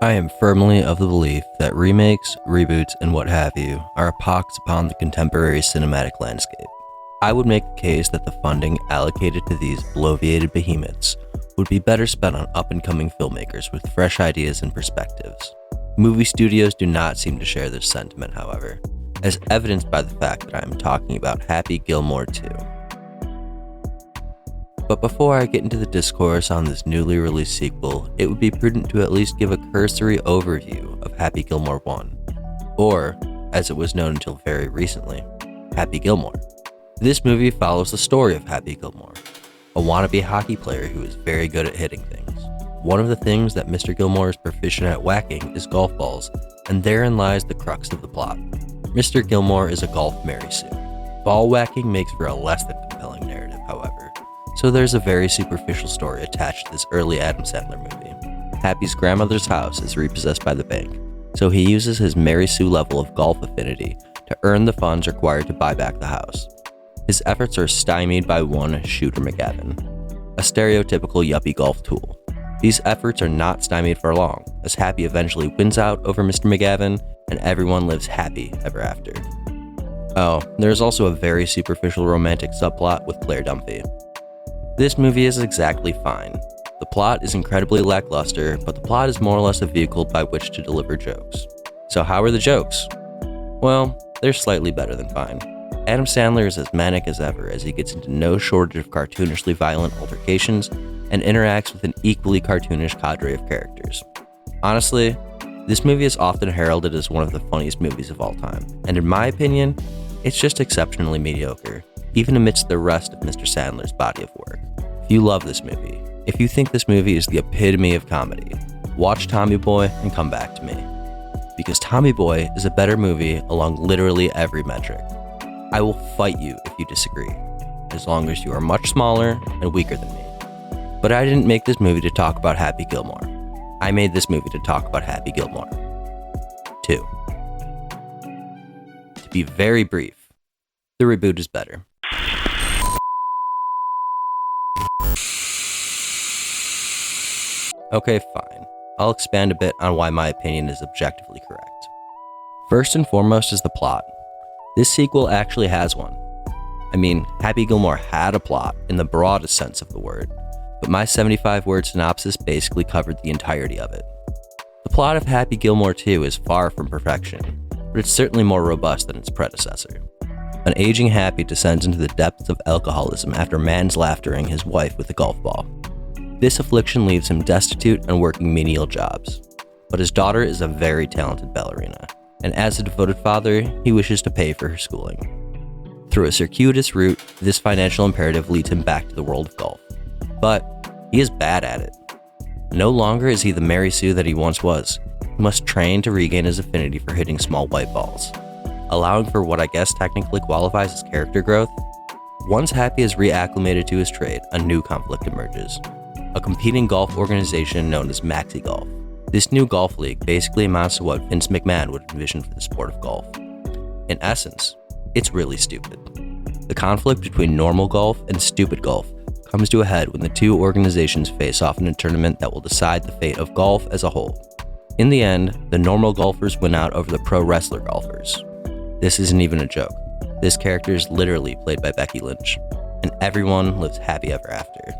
I am firmly of the belief that remakes, reboots, and what have you are a pox upon the contemporary cinematic landscape. I would make the case that the funding allocated to these bloviated behemoths would be better spent on up-and-coming filmmakers with fresh ideas and perspectives. Movie studios do not seem to share this sentiment, however, as evidenced by the fact that I am talking about Happy Gilmore 2. But before I get into the discourse on this newly released sequel, it would be prudent to at least give a cursory overview of Happy Gilmore 1, or, as it was known until very recently, Happy Gilmore. This movie follows the story of Happy Gilmore, a wannabe hockey player who is very good at hitting things. One of the things that Mr. Gilmore is proficient at whacking is golf balls, and therein lies the crux of the plot. Mr. Gilmore is a golf Mary Sue. Ball whacking makes for a less than compelling narrative, however. So there's a very superficial story attached to this early Adam Sandler movie. Happy's grandmother's house is repossessed by the bank, so he uses his Mary Sue level of golf affinity to earn the funds required to buy back the house. His efforts are stymied by one Shooter McGavin, a stereotypical yuppie golf tool. These efforts are not stymied for long, as Happy eventually wins out over Mr. McGavin, and everyone lives happy ever after. Oh, there's also a very superficial romantic subplot with Claire Dunphy. This movie is exactly fine. The plot is incredibly lackluster, but the plot is more or less a vehicle by which to deliver jokes. So how are the jokes? Well, they're slightly better than fine. Adam Sandler is as manic as ever as he gets into no shortage of cartoonishly violent altercations and interacts with an equally cartoonish cadre of characters. Honestly, this movie is often heralded as one of the funniest movies of all time, and in my opinion, it's just exceptionally mediocre, even amidst the rest of Mr. Sandler's body of work. If you love this movie, if you think this movie is the epitome of comedy, watch Tommy Boy and come back to me. Because Tommy Boy is a better movie along literally every metric. I will fight you if you disagree, as long as you are much smaller and weaker than me. But I didn't make this movie to talk about Happy Gilmore. I made this movie to talk about Happy Gilmore 2. To be very brief, the reboot is better. Okay, fine. I'll expand a bit on why my opinion is objectively correct. First and foremost is the plot. This sequel actually has one. I mean, Happy Gilmore had a plot in the broadest sense of the word, but my 75-word synopsis basically covered the entirety of it. The plot of Happy Gilmore 2 is far from perfection, but it's certainly more robust than its predecessor. An aging Happy descends into the depths of alcoholism after manslaughtering his wife with a golf ball. This affliction leaves him destitute and working menial jobs. But his daughter is a very talented ballerina, and as a devoted father, he wishes to pay for her schooling. Through a circuitous route, this financial imperative leads him back to the world of golf. But he is bad at it. No longer is he the Mary Sue that he once was. He must train to regain his affinity for hitting small white balls. Allowing for what I guess technically qualifies as character growth, once Happy is reacclimated to his trade, a new conflict emerges. A competing golf organization known as Maxi Golf. This new golf league basically amounts to what Vince McMahon would envision for the sport of golf. In essence, it's really stupid. The conflict between normal golf and stupid golf comes to a head when the two organizations face off in a tournament that will decide the fate of golf as a whole. In the end, the normal golfers win out over the pro wrestler golfers. This isn't even a joke. This character is literally played by Becky Lynch, and everyone lives happy ever after.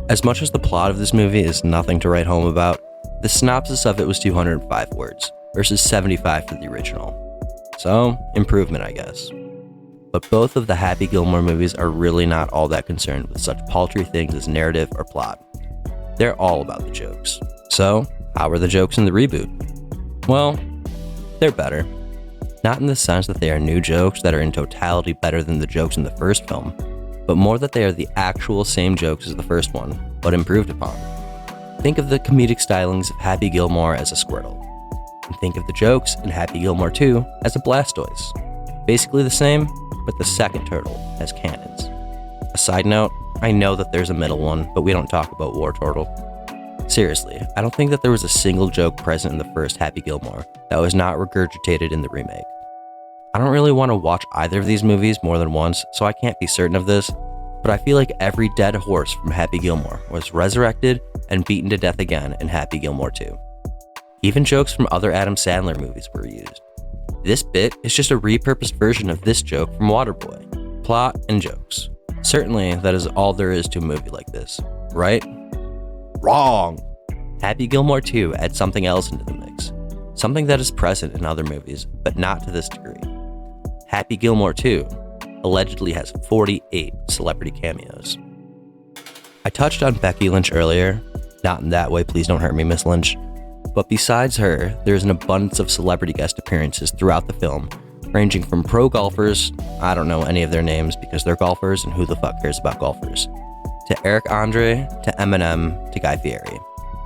As much as the plot of this movie is nothing to write home about, the synopsis of it was 205 words, versus 75 for the original. So, improvement, I guess. But both of the Happy Gilmore movies are really not all that concerned with such paltry things as narrative or plot. They're all about the jokes. So, how are the jokes in the reboot? Well, they're better. Not in the sense that they are new jokes that are in totality better than the jokes in the first film, but more that they are the actual same jokes as the first one, but improved upon. Think of the comedic stylings of Happy Gilmore as a Squirtle, and think of the jokes in Happy Gilmore 2 as a Blastoise. Basically the same, but the second turtle has cannons. A side note, I know that there's a middle one, but we don't talk about War Turtle. Seriously, I don't think that there was a single joke present in the first Happy Gilmore that was not regurgitated in the remake. I don't really want to watch either of these movies more than once, so I can't be certain of this, but I feel like every dead horse from Happy Gilmore was resurrected and beaten to death again in Happy Gilmore 2. Even jokes from other Adam Sandler movies were used. This bit is just a repurposed version of this joke from Waterboy. Plot and jokes. Certainly, that is all there is to a movie like this, right? Wrong! Happy Gilmore 2 adds something else into the mix. Something that is present in other movies, but not to this degree. Happy Gilmore 2 allegedly has 48 celebrity cameos. I touched on Becky Lynch earlier. Not in that way, please don't hurt me, Miss Lynch. But besides her, there's an abundance of celebrity guest appearances throughout the film, ranging from pro golfers, I don't know any of their names because they're golfers and who the fuck cares about golfers, to Eric Andre, to Eminem, to Guy Fieri.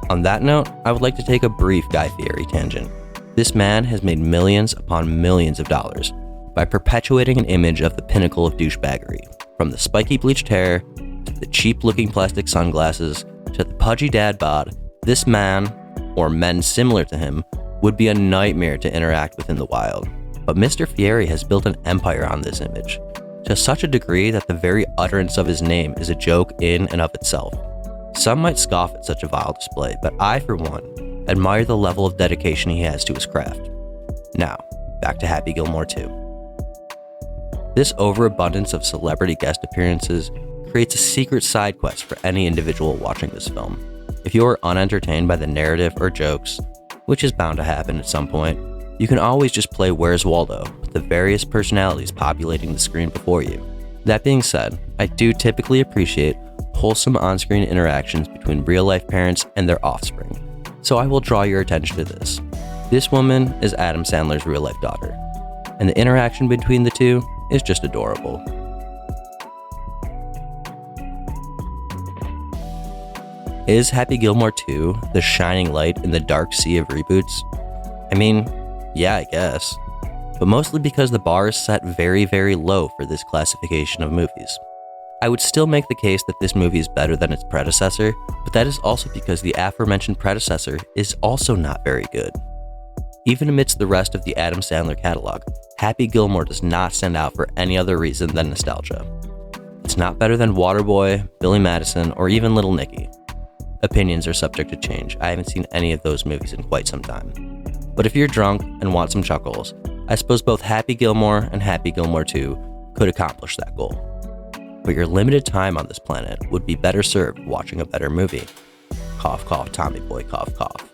On that note, I would like to take a brief Guy Fieri tangent. This man has made millions upon millions of dollars by perpetuating an image of the pinnacle of douchebaggery, from the spiky bleached hair, to the cheap-looking plastic sunglasses, to the pudgy dad bod. This man, or men similar to him, would be a nightmare to interact with in the wild. But Mr. Fieri has built an empire on this image, to such a degree that the very utterance of his name is a joke in and of itself. Some might scoff at such a vile display, but I, for one, admire the level of dedication he has to his craft. Now, back to Happy Gilmore 2. This overabundance of celebrity guest appearances creates a secret side quest for any individual watching this film. If you are unentertained by the narrative or jokes, which is bound to happen at some point, you can always just play Where's Waldo with the various personalities populating the screen before you. That being said, I do typically appreciate wholesome on-screen interactions between real-life parents and their offspring, so I will draw your attention to this. This woman is Adam Sandler's real-life daughter, and the interaction between the two is just adorable. Is Happy Gilmore 2 the shining light in the dark sea of reboots? I mean, yeah, I guess. But mostly because the bar is set very, very low for this classification of movies. I would still make the case that this movie is better than its predecessor, but that is also because the aforementioned predecessor is also not very good. Even amidst the rest of the Adam Sandler catalog, Happy Gilmore does not stand out for any other reason than nostalgia. It's not better than Waterboy, Billy Madison, or even Little Nicky. Opinions are subject to change. I haven't seen any of those movies in quite some time. But if you're drunk and want some chuckles, I suppose both Happy Gilmore and Happy Gilmore 2 could accomplish that goal. But your limited time on this planet would be better served watching a better movie. Cough, cough, Tommy boy, cough, cough.